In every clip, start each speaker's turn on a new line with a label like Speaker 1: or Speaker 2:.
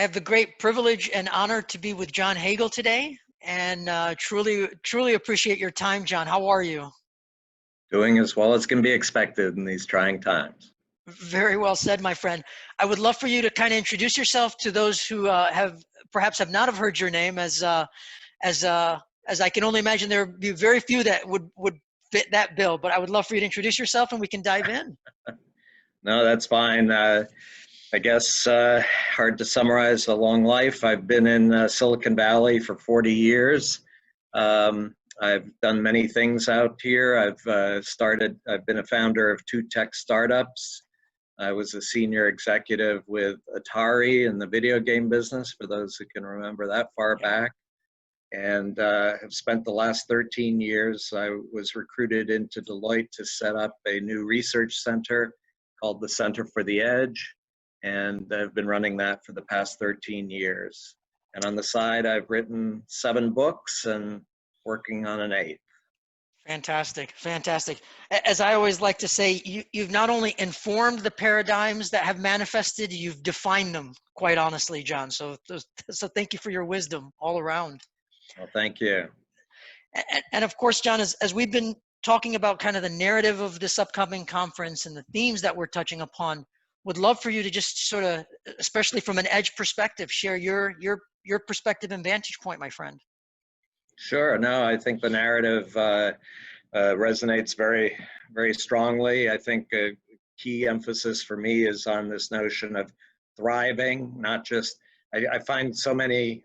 Speaker 1: I have the great privilege and honor to be with John Hagel today, and truly appreciate your time, John. How are you?
Speaker 2: Doing as well as can be expected in these trying times.
Speaker 1: Very well said, my friend. I would love for you to kind of introduce yourself to those who have not have heard your name, as as I can only imagine there would be very few that would fit that bill. But I would love for you to introduce yourself, and we can dive in.
Speaker 2: No, that's fine. I guess hard to summarize a long life. I've been in Silicon Valley for 40 years. I've done many things out here. I've been a founder of 2 tech startups. I was a senior executive with Atari in the video game business, for those who can remember that far back. And have spent the last 13 years. I was recruited into Deloitte to set up a new research center called the Center for the Edge. And I've been running that for the past 13 years. And on the side, I've written 7 books and working on an 8th.
Speaker 1: Fantastic, fantastic. As I always like to say, you've not only informed the paradigms that have manifested, you've defined them, quite honestly, John. So thank you for your wisdom all around.
Speaker 2: Well, thank you.
Speaker 1: And of course, John, as we've been talking about kind of the narrative of this upcoming conference and the themes that we're touching upon, would love for you to just sort of, especially from an edge perspective, share your perspective and vantage point, my friend.
Speaker 2: Sure. No, I think the narrative resonates very, very strongly. I think a key emphasis for me is on this notion of thriving, not just, I find so many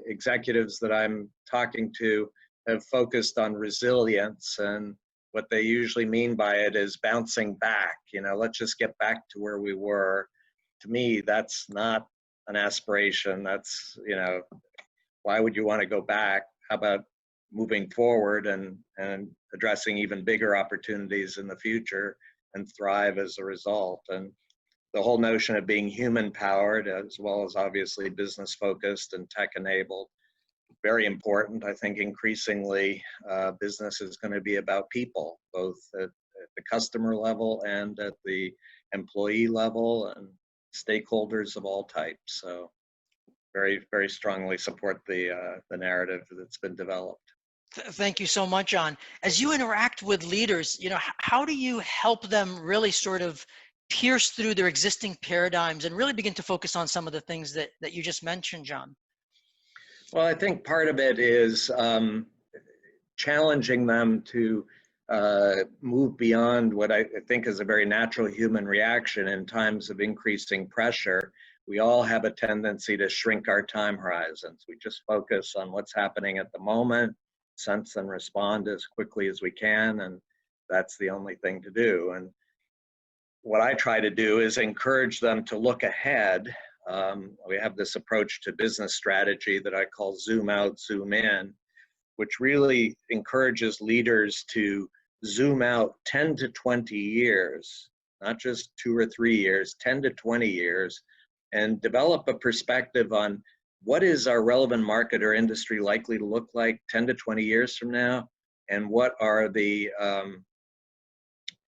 Speaker 2: executives that I'm talking to have focused on resilience, and what they usually mean by it is bouncing back. Let's just get back to where we were. To me, that's not an aspiration. That's, why would you want to go back? How about moving forward and addressing even bigger opportunities in the future and thrive as a result? And the whole notion of being human powered, as well as obviously business focused and tech enabled, very important. I think increasingly business is going to be about people, both at the customer level and at the employee level, and stakeholders of all types. So very, very strongly support the narrative that's been developed.
Speaker 1: Thank you so much, John. As you interact with leaders, how do you help them really sort of pierce through their existing paradigms and really begin to focus on some of the things that you just mentioned, John?
Speaker 2: Well, I think part of it is challenging them to move beyond what I think is a very natural human reaction in times of increasing pressure. We all have a tendency to shrink our time horizons. We just focus on what's happening at the moment, sense and respond as quickly as we can, and that's the only thing to do. And what I try to do is encourage them to look ahead. We have this approach to business strategy that I call zoom out, zoom in, which really encourages leaders to zoom out 10 to 20 years, not just 2 or 3 years, 10 to 20 years, and develop a perspective on what is our relevant market or industry likely to look like 10 to 20 years from now, and what are the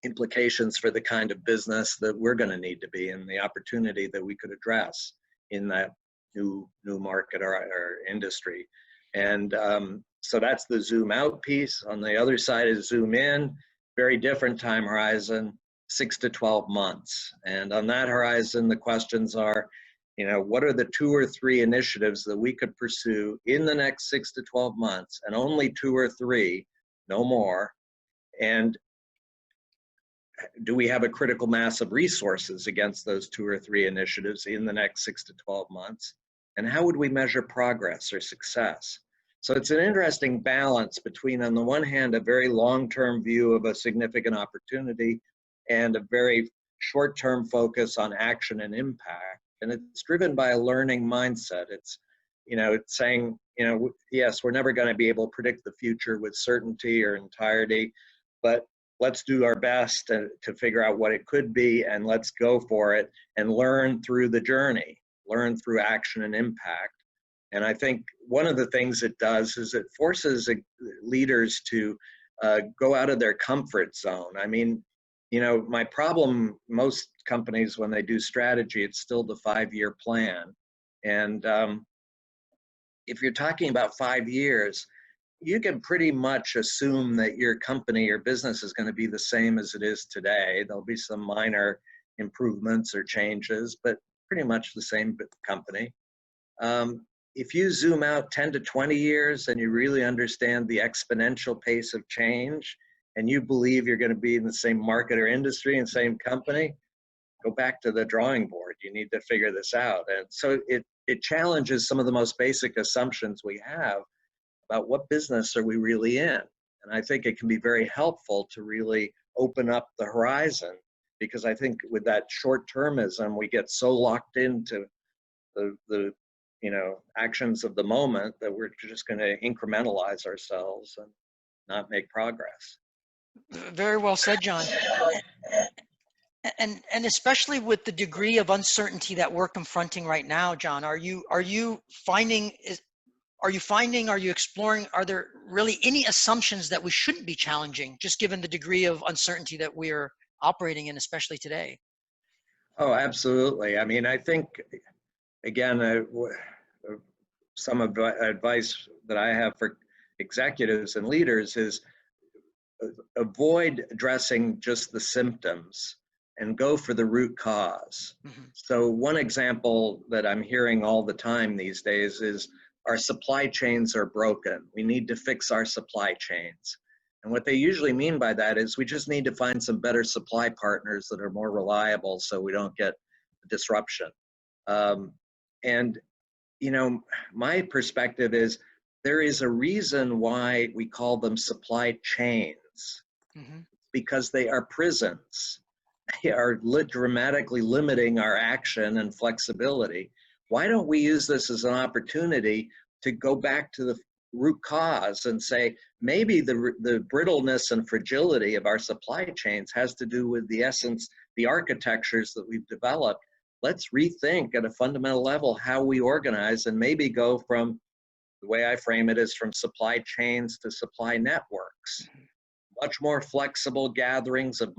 Speaker 2: implications for the kind of business that we're going to need to be and the opportunity that we could address in that new market or industry. And so that's the zoom out piece. On the other side is zoom in, very different time horizon, 6 to 12 months. And on that horizon, the questions are, what are the 2 or 3 initiatives that we could pursue in the next 6 to 12 months, and only 2 or 3, no more. And do we have a critical mass of resources against those 2 or 3 initiatives in the next 6 to 12 months? And how would we measure progress or success? So it's an interesting balance between, on the one hand, a very long-term view of a significant opportunity and a very short-term focus on action and impact. And it's driven by a learning mindset. It's saying, yes, we're never going to be able to predict the future with certainty or entirety, but let's do our best to figure out what it could be, and let's go for it and learn through the journey, learn through action and impact. And I think one of the things it does is it forces leaders to go out of their comfort zone. I mean, my problem, most companies, when they do strategy, it's still the 5-year plan. And if you're talking about 5 years, you can pretty much assume that your company or business is going to be the same as it is today. There'll be some minor improvements or changes, but pretty much the same company. If you zoom out 10 to 20 years and you really understand the exponential pace of change, and you believe you're going to be in the same market or industry and same company, go back to the drawing board. You need to figure this out. And so it challenges some of the most basic assumptions we have about what business are we really in. And I think it can be very helpful to really open up the horizon, because I think with that short-termism, we get so locked into the actions of the moment that we're just going to incrementalize ourselves and not make progress.
Speaker 1: Very well said, John. And especially with the degree of uncertainty that we're confronting right now, John, are you exploring, are there really any assumptions that we shouldn't be challenging, just given the degree of uncertainty that we're operating in, especially today?
Speaker 2: Oh, absolutely. I mean, I think, again, some advice that I have for executives and leaders is avoid addressing just the symptoms and go for the root cause. Mm-hmm. So one example that I'm hearing all the time these days is our supply chains are broken. We need to fix our supply chains. And what they usually mean by that is we just need to find some better supply partners that are more reliable so we don't get disruption. And, my perspective is there is a reason why we call them supply chains, mm-hmm. because they are prisons. They are dramatically limiting our action and flexibility. Why don't we use this as an opportunity to go back to the root cause and say, maybe the brittleness and fragility of our supply chains has to do with the essence, the architectures that we've developed. Let's rethink at a fundamental level how we organize, and maybe go from, the way I frame it is, from supply chains to supply networks. Much more flexible gatherings of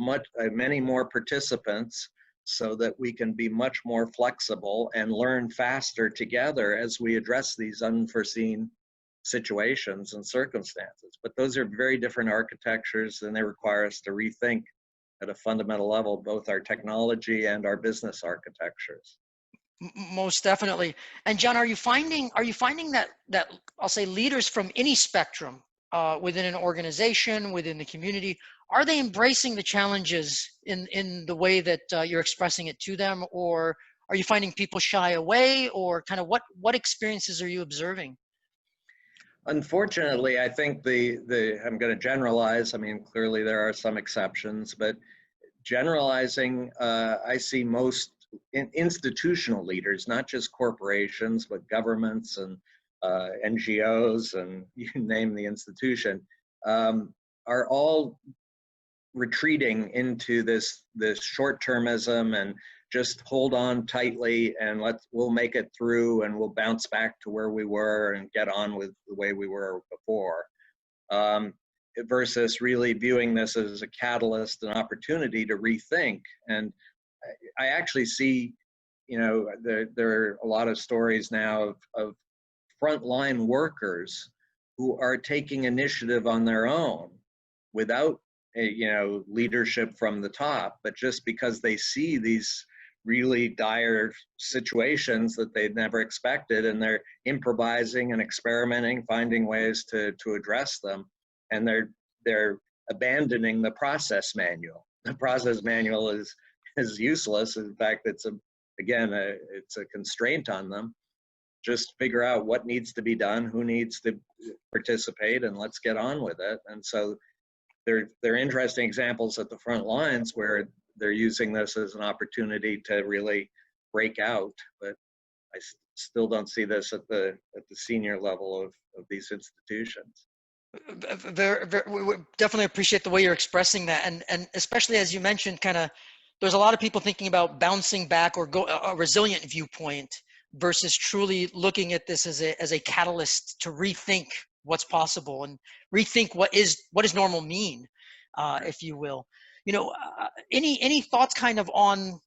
Speaker 2: many more participants, so that we can be much more flexible and learn faster together as we address these unforeseen situations and circumstances. But those are very different architectures, and they require us to rethink at a fundamental level both our technology and our business architectures.
Speaker 1: Most definitely. And John, are you finding that I'll say leaders from any spectrum, within an organization, within the community, are they embracing the challenges in the way that you're expressing it to them, or are you finding people shy away, or kind of what experiences are you observing?
Speaker 2: Unfortunately, I think I'm going to generalize. I mean, clearly there are some exceptions, but generalizing, I see most institutional leaders, not just corporations, but governments and NGOs, and you name the institution, are all retreating into this short-termism and just hold on tightly and we'll make it through and we'll bounce back to where we were and get on with the way we were before, versus really viewing this as a catalyst, an opportunity to rethink. And I actually see, there are a lot of stories now of frontline workers who are taking initiative on their own without leadership from the top, but just because they see these really dire situations that they'd never expected, and they're improvising and experimenting, finding ways to address them, and they're abandoning the process manual. The process manual is useless. In fact, it's a constraint on them. Just figure out what needs to be done, who needs to participate, and let's get on with it. And so they're interesting examples at the front lines where they're using this as an opportunity to really break out. But I still don't see this at the senior level of these institutions.
Speaker 1: We definitely appreciate the way you're expressing that, and especially as you mentioned, kind of, there's a lot of people thinking about bouncing back or a resilient viewpoint versus truly looking at this as a catalyst to rethink what's possible and rethink what is normal mean, if you will. Any thoughts kind of on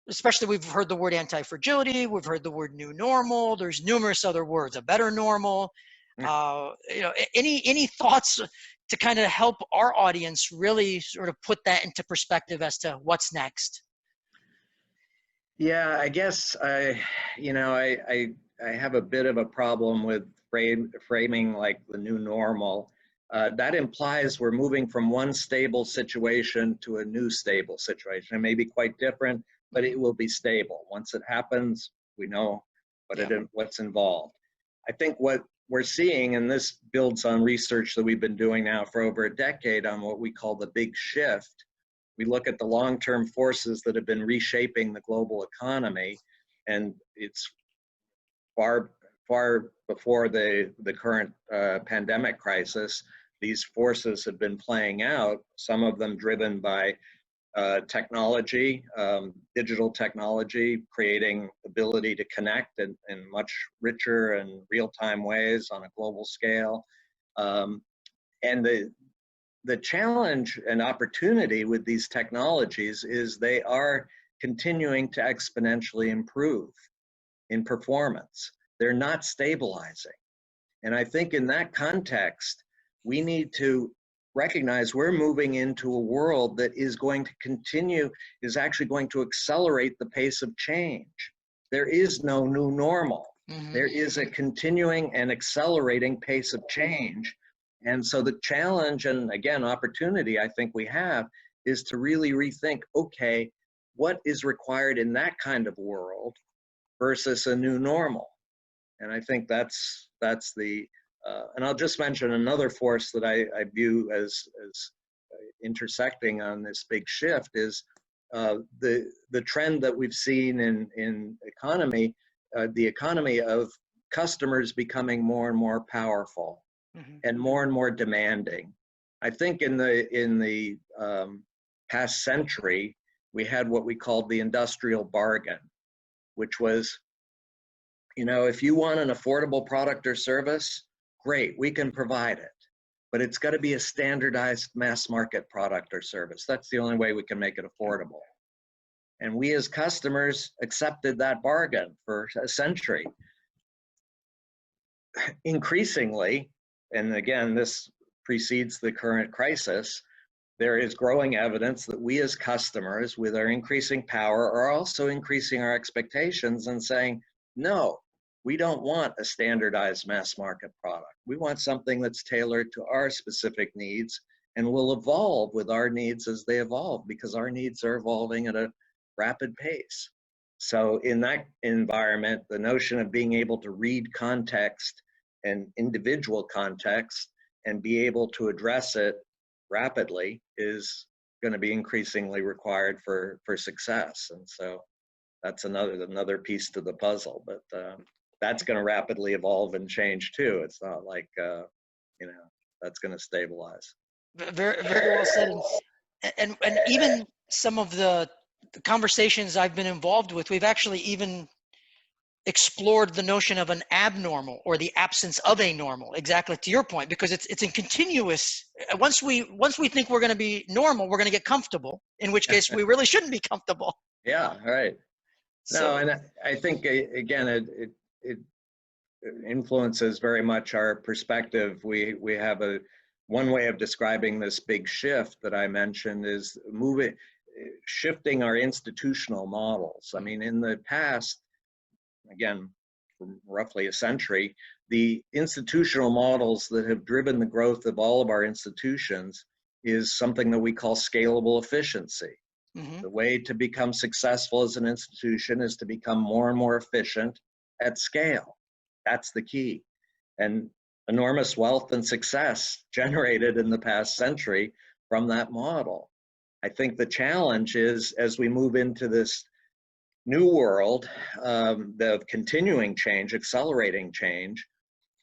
Speaker 1: especially we've heard the word anti-fragility, we've heard the word new normal, there's numerous other words, a better normal. Any thoughts to kind of help our audience really sort of put that into perspective as to what's next?
Speaker 2: Yeah, I guess I have a bit of a problem with framing like the new normal. That implies we're moving from one stable situation to a new stable situation. It may be quite different, but it will be stable. Once it happens, we know what's involved. I think what we're seeing, and this builds on research that we've been doing now for over a decade on what we call the big shift. We look at the long-term forces that have been reshaping the global economy, and it's far before the current pandemic crisis. These forces have been playing out, some of them driven by technology, digital technology, creating ability to connect in much richer and real-time ways on a global scale. And the challenge and opportunity with these technologies is they are continuing to exponentially improve in performance. They're not stabilizing. And I think in that context, we need to recognize we're moving into a world that is going to continue, is actually going to accelerate the pace of change. There is no new normal. Mm-hmm. There is a continuing and accelerating pace of change. And so the challenge and again, opportunity I think we have is to really rethink, okay, what is required in that kind of world versus a new normal? And I think that's the, and I'll just mention another force that I view as intersecting on this big shift is the trend that we've seen in economy, the economy of customers becoming more and more powerful and more demanding. I think in the past century, we had what we called the industrial bargain, which was, if you want an affordable product or service, great, we can provide it. But it's got to be a standardized mass market product or service. That's the only way we can make it affordable. And we as customers accepted that bargain for a century. Increasingly, and again, this precedes the current crisis, there is growing evidence that we as customers, with our increasing power, are also increasing our expectations and saying, no, we don't want a standardized mass market product. We want something that's tailored to our specific needs and will evolve with our needs as they evolve, because our needs are evolving at a rapid pace. So in that environment, the notion of being able to read context and individual context and be able to address it rapidly is going to be increasingly required for success. And so that's another piece to the puzzle, but that's going to rapidly evolve and change too. It's not like, that's going to stabilize.
Speaker 1: Very, very well said. And even some of the conversations I've been involved with, we've actually even explored the notion of an abnormal or the absence of a normal, exactly to your point, because it's a continuous, once we think we're going to be normal, we're going to get comfortable, in which case we really shouldn't be comfortable.
Speaker 2: Yeah, right. No, and I think, again, it influences very much our perspective. We have one way of describing this big shift that I mentioned is shifting our institutional models. I mean, in the past, again, from roughly a century, the institutional models that have driven the growth of all of our institutions is something that we call scalable efficiency. Mm-hmm. The way to become successful as an institution is to become more and more efficient at scale. That's the key. And enormous wealth and success generated in the past century from that model. I think the challenge is, as we move into this new world of continuing change, accelerating change,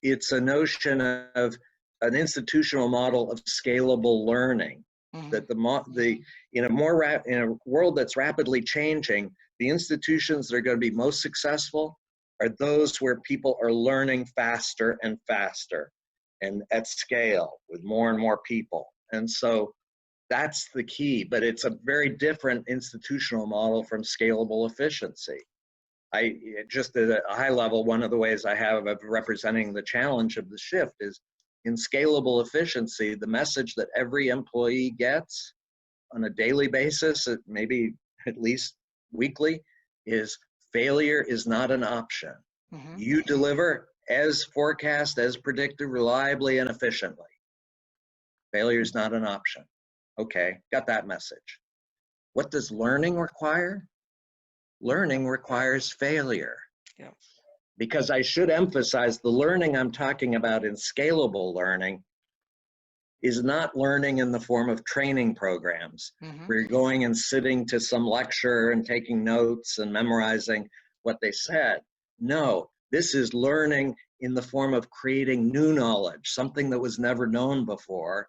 Speaker 2: it's a notion of an institutional model of scalable learning. Mm-hmm. That in a world that's rapidly changing, the institutions that are going to be most successful are those where people are learning faster and faster and at scale with more and more people. And so That's the key, but it's a very different institutional model from scalable efficiency. Just at a high level, one of the ways I have of representing the challenge of the shift is in scalable efficiency, the message that every employee gets on a daily basis, maybe at least weekly, is failure is not an option.
Speaker 1: Mm-hmm.
Speaker 2: You deliver as forecast, as predicted, reliably and efficiently. Failure is not an option. Okay, got that message. What does learning require? Learning requires failure.
Speaker 1: Yeah.
Speaker 2: Because I should emphasize the learning I'm talking about in scalable learning is not learning in the form of training programs,
Speaker 1: Mm-hmm.
Speaker 2: where you're going and sitting to some lecture and taking notes and memorizing what they said. No, this is learning in the form of creating new knowledge, something that was never known before,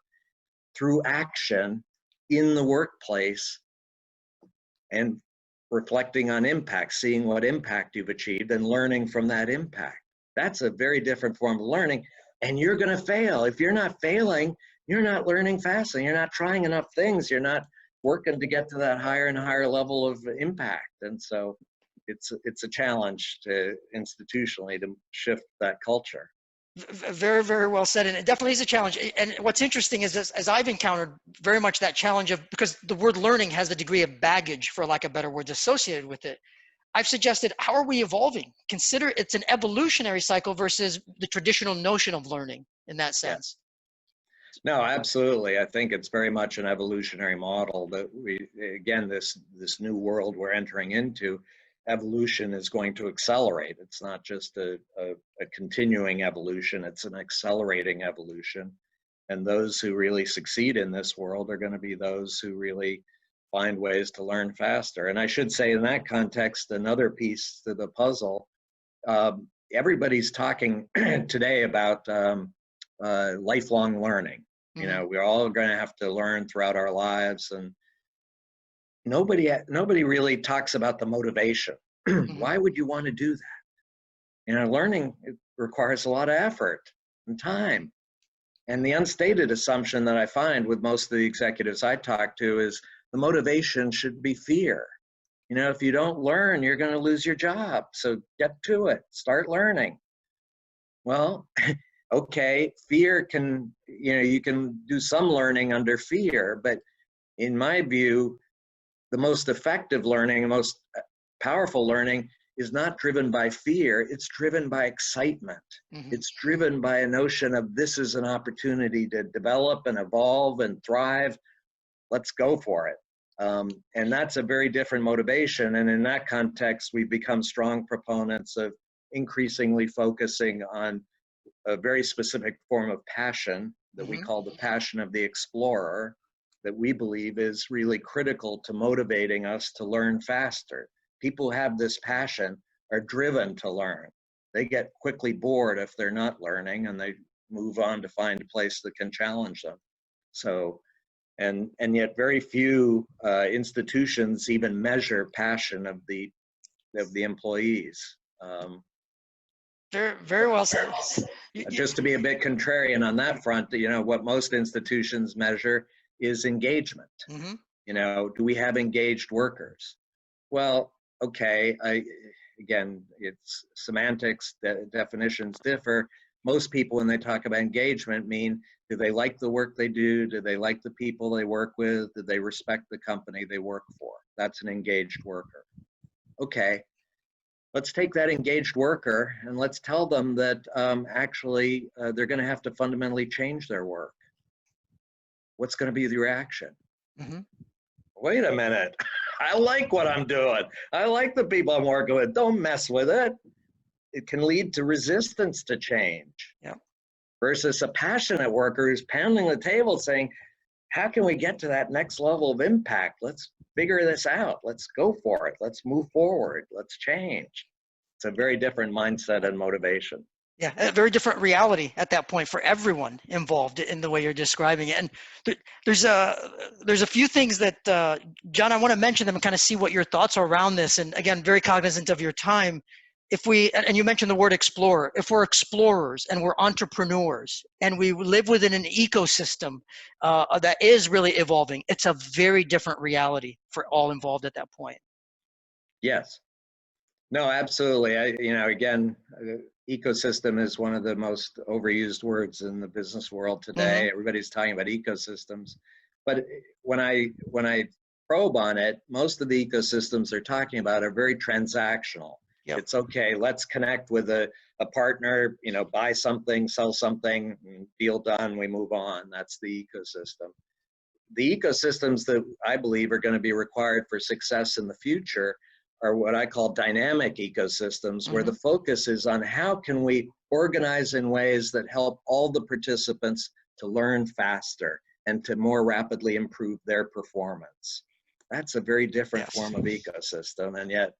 Speaker 2: through action in the workplace and reflecting on impact, seeing what impact you've achieved and learning from that impact. That's a very different form of learning, and you're going to fail. If you're not failing, you're not learning fast, and you're not trying enough things. You're not working to get to that higher and higher level of impact. And so it's a challenge to institutionally to shift that culture.
Speaker 1: Very, very well said. And it definitely is a challenge. And what's interesting is, as I've encountered very much that challenge of, because the word learning has a degree of baggage, for lack of better words, associated with it. I've suggested, how are we evolving? Consider it's an evolutionary cycle versus the traditional notion of learning in that sense.
Speaker 2: No, absolutely. I think it's very much an evolutionary model that again, this new world we're entering into, evolution is going to accelerate. It's not just a continuing evolution, it's an accelerating evolution. And those who really succeed in this world are going to be those who really find ways to learn faster. And I should say, in that context, another piece to the puzzle, everybody's talking today about lifelong learning. You know, we're all going to have to learn throughout our lives, and nobody really talks about the motivation. Why would you want to do that? You know, learning, it requires a lot of effort and time. And the unstated assumption that I find with most of the executives I talk to is the motivation should be fear. You know, if you don't learn, you're going to lose your job. So get to it, start learning. Well, okay, fear can, you know, you can do some learning under fear, but in my view, the most effective learning, the most powerful learning is not driven by fear, it's driven by excitement. It's driven by a notion of this is an opportunity to develop and evolve and thrive. Let's go for it. And that's a very different motivation. And in that context, we've become strong proponents of increasingly focusing on a very specific form of passion that we call the passion of the explorer, that we believe is really critical to motivating us to learn faster. People who have this passion are driven to learn. They get quickly bored if they're not learning, and they move on to find a place that can challenge them. So, and yet very few institutions even measure passion of the employees.
Speaker 1: Very, very well said.
Speaker 2: Just to be a bit contrarian on that front, you know, what most institutions measure is engagement. You know, do we have engaged workers? Well, okay, again, it's semantics, definitions differ. Most people, when they talk about engagement, mean, do they like the work they do? Do they like the people they work with? Do they respect the company they work for? That's an engaged worker. Okay, let's take that engaged worker and let's tell them that actually they're going to have to fundamentally change their work. What's going to be the reaction? Wait a minute. I like what I'm doing. I like the people I'm working with. Don't mess with it. It can lead to resistance to change.
Speaker 1: Yeah.
Speaker 2: Versus a passionate worker who's pounding the table saying, how can we get to that next level of impact? Let's figure this out. Let's go for it. Let's move forward. Let's change. It's a very different mindset and motivation.
Speaker 1: Yeah, a very different reality at that point for everyone involved in the way you're describing it. And there's a few things that, John, I want to mention them and kind of see what your thoughts are around this. And again, very cognizant of your time, if we, and you mentioned the word explorer, if we're explorers and we're entrepreneurs and we live within an ecosystem that is really evolving, it's a very different reality for all involved at that point.
Speaker 2: Yes. No, absolutely. Again, ecosystem is one of the most overused words in the business world today. Everybody's talking about ecosystems, but when I probe on it, most of the ecosystems they're talking about are very transactional.
Speaker 1: Yep.
Speaker 2: It's okay, let's connect with a partner, buy something, sell something, deal done, we move on. That's the ecosystem. The ecosystems that I believe are going to be required for success in the future are what I call dynamic ecosystems, where the focus is on how can we organize in ways that help all the participants to learn faster and to more rapidly improve their performance. That's a very different form of ecosystem, and yet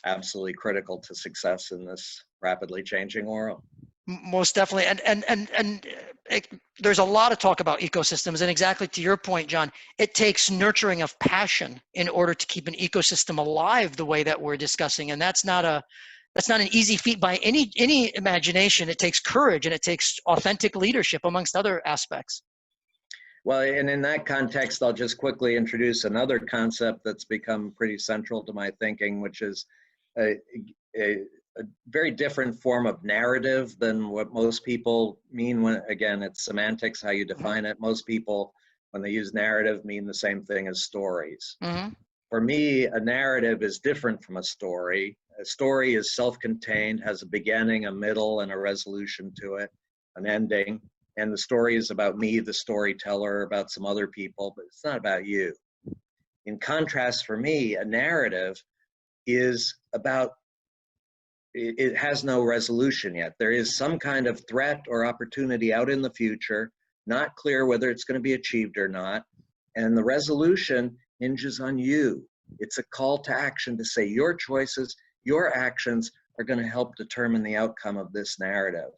Speaker 2: absolutely critical to success in this rapidly changing world.
Speaker 1: Most definitely. And there's a lot of talk about ecosystems, and exactly to your point, John, it takes nurturing of passion in order to keep an ecosystem alive the way that we're discussing. And that's not an easy feat by any imagination. It takes courage, and it takes authentic leadership, amongst other aspects.
Speaker 2: Well, and in that context, I'll just quickly introduce another concept that's become pretty central to my thinking, which is a very different form of narrative than what most people mean when, again, it's semantics, how you define it. Most people, when they use narrative, mean the same thing as stories. For me, a narrative is different from a story. A story is self-contained, has a beginning, a middle, and a resolution to it, an ending. And the story is about me, the storyteller, about some other people, but it's not about you. In contrast, for me, a narrative is about, it has no resolution yet. There is some kind of threat or opportunity out in the future, not clear whether it's going to be achieved or not. And the resolution hinges on you. It's a call to action to say your choices, your actions are going to help determine the outcome of this narrative.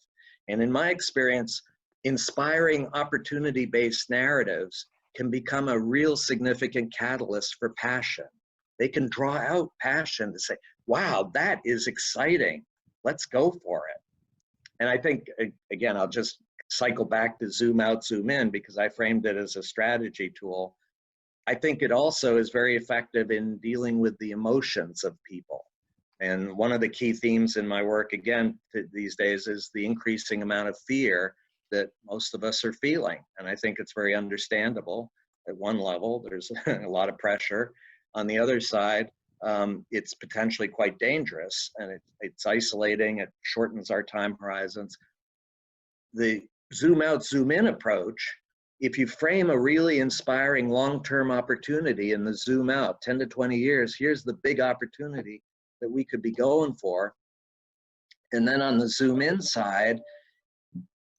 Speaker 2: And in my experience, inspiring opportunity-based narratives can become a real significant catalyst for passion. They can draw out passion to say, wow, that is exciting. Let's go for it. And I think, again, I'll just cycle back to zoom out, zoom in, because I framed it as a strategy tool. I think it also is very effective in dealing with the emotions of people. And one of the key themes in my work, again, these days is the increasing amount of fear that most of us are feeling. And I think it's very understandable. At one level, there's a lot of pressure. On the other side, it's potentially quite dangerous, and it's isolating, it shortens our time horizons. The zoom out, zoom in approach, if you frame a really inspiring long-term opportunity in the zoom out, 10 to 20 years, here's the big opportunity that we could be going for. And then on the zoom in side,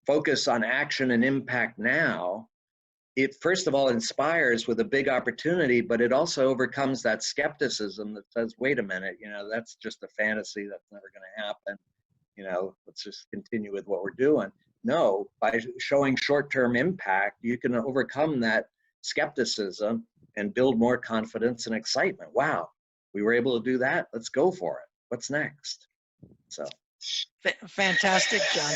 Speaker 2: focus on action and impact now. It first of all inspires with a big opportunity, but it also overcomes that skepticism that says, wait a minute, that's just a fantasy, that's never going to happen. Let's just continue with what we're doing. No, by showing short-term impact, you can overcome that skepticism and build more confidence and excitement. Wow, we were able to do that. Let's go for it. What's next? So
Speaker 1: fantastic, John.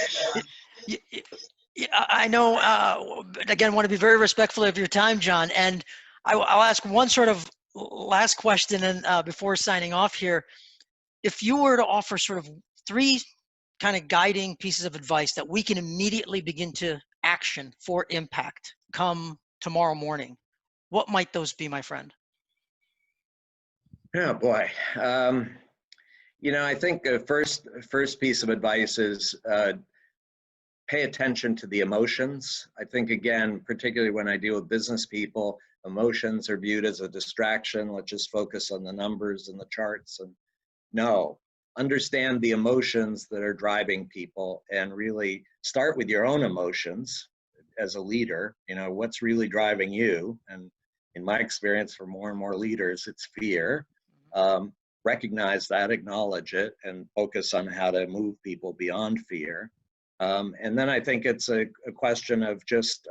Speaker 1: I know, again, want to be very respectful of your time, John. And I'll ask one sort of last question and before signing off here. If you were to offer sort of 3 kind of guiding pieces of advice that we can immediately begin to action for impact come tomorrow morning, what might those be, my friend?
Speaker 2: Oh boy. I think the first piece of advice is pay attention to the emotions. I think, again, particularly when I deal with business people, emotions are viewed as a distraction. Let's just focus on the numbers and the charts. And no, understand the emotions that are driving people and really start with your own emotions as a leader. What's really driving you? And in my experience, for more and more leaders, it's fear. Recognize that, acknowledge it, and focus on how to move people beyond fear. And then I think it's a question of just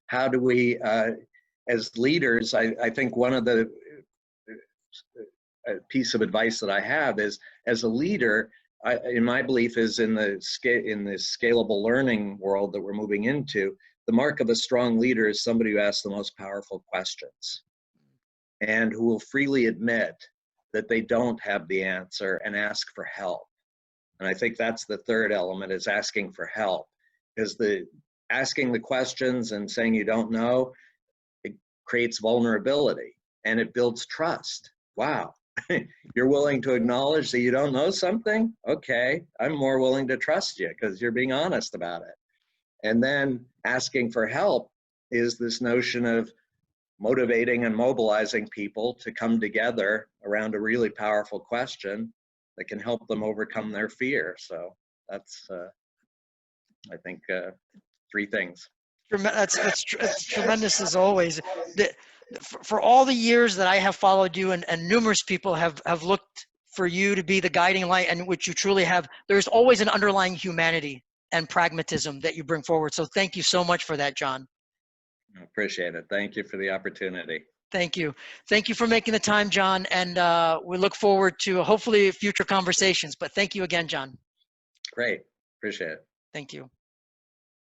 Speaker 2: how do we, as leaders, I think one of the piece of advice that I have is, as a leader, in my belief is in the scalable learning world that we're moving into, the mark of a strong leader is somebody who asks the most powerful questions and who will freely admit that they don't have the answer and ask for help. And I think that's the third element, is asking for help. Because asking the questions and saying you don't know, it creates vulnerability and it builds trust. Wow, you're willing to acknowledge that you don't know something? Okay, I'm more willing to trust you because you're being honest about it. And then asking for help is this notion of motivating and mobilizing people to come together around a really powerful question that can help them overcome their fear. So that's, I think, 3 things.
Speaker 1: That's tremendous as always. For all the years that I have followed you, and numerous people have looked for you to be the guiding light, and which you truly have, there's always an underlying humanity and pragmatism that you bring forward. So thank you so much for that, John.
Speaker 2: I appreciate it. Thank you for the opportunity.
Speaker 1: Thank you. Thank you for making the time, John. And we look forward to hopefully future conversations. But thank you again, John.
Speaker 2: Great. Appreciate it.
Speaker 1: Thank you.